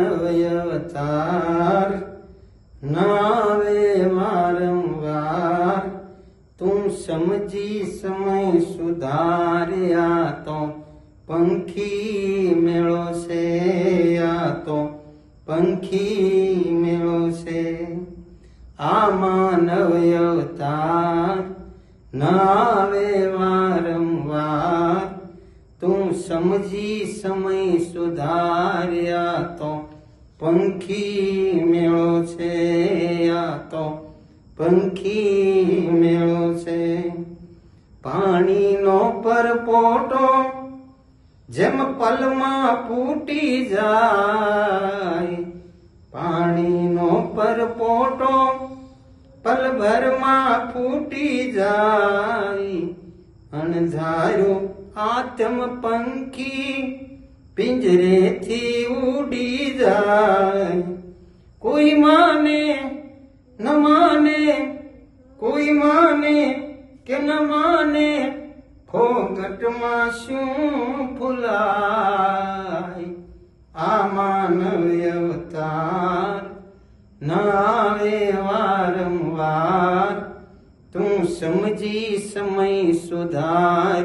અવતાર નાવે વારંવાર તું સમજી સમય સુધાર્યા તો પંખી મેળો છે આ તો પંખી મેળો છે આ માનવ અવતાર નાવે વારંવાર તું સમજી સમય સુધાર્યા તો પંખી મેળો છે આ તો પંખી મેળો છે પાણીનો પરપોટો જેમ પલમાં ફૂટી જાય પાણીનો પરપોટો પલભરમાં ફૂટી જાય અણધાર્યું આત્મ પંખી પિંજરેથી ઉડી જાય કોઈ માને ન માને કોઈ માને કે ન માને ફોગટમાં શું ફૂલાય આ માનવ અવતાર ન આવે વારંવાર તું સમજી સમય સુધાર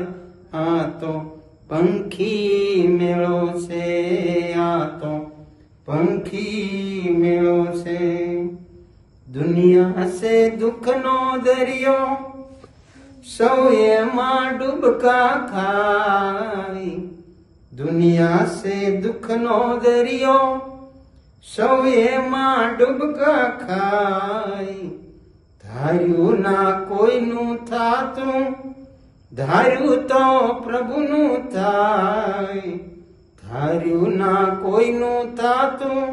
આ તો પંખી મેળો છે આ તો પંખી મેળો છે દુનિયા સે દુઃખનો દરિયો સૌ એમાં ડૂબકા ખાય દુનિયા સે દુઃખનો દરિયો સૌ એમાં ડૂબકા ખાય ધાર્યું ના કોઈનું થાતું ધાર્યું તો પ્રભુનું થાય ધાર્યું ના કોઈનું થાતું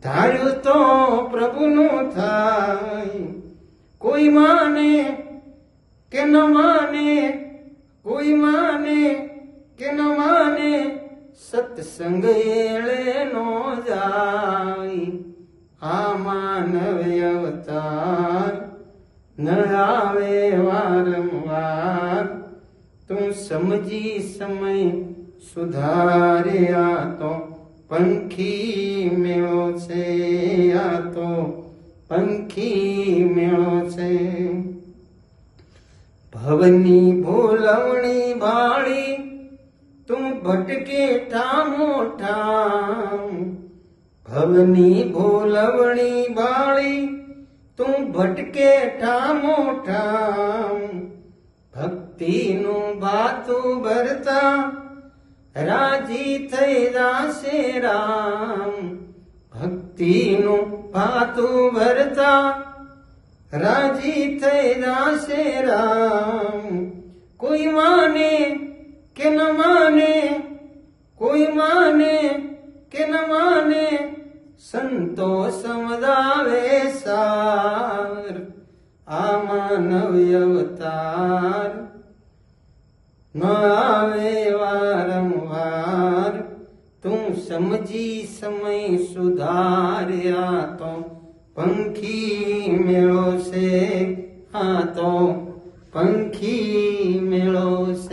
ધાર્યું તો પ્રભુનું થાય કોઈ માને કે ન માને કોઈ માને કે ન માને સત્સંગ એળે નો જાય આ માનવ અવતાર ન આવે વારંવાર તું સમજી સમય સુધાર્યા તો પંખી મેળો છે આ તો પંખી મેળો છે ભવની ભૂલવણી ભાળી તું ભટકે ઠામો ઠામ ભવની ભૂલવણી ભાળી તું ભટકે ઠામો ઠામ ભક્તિનું ભાતું ભરતા રાજી થઈ જાશે રામ ભક્તિનું ભાતું ભરતા રાજી થઈ જાશે રામ કોઈ માને કે ન માને કોઈ માને કે ન માને સંતો સમજાવે સાર આ માનવ અવતાર ન આવે વારંવાર તું સમજી સમય સુધાર્યા તો પંખી મેળો છે આ તો પંખી મેળો છે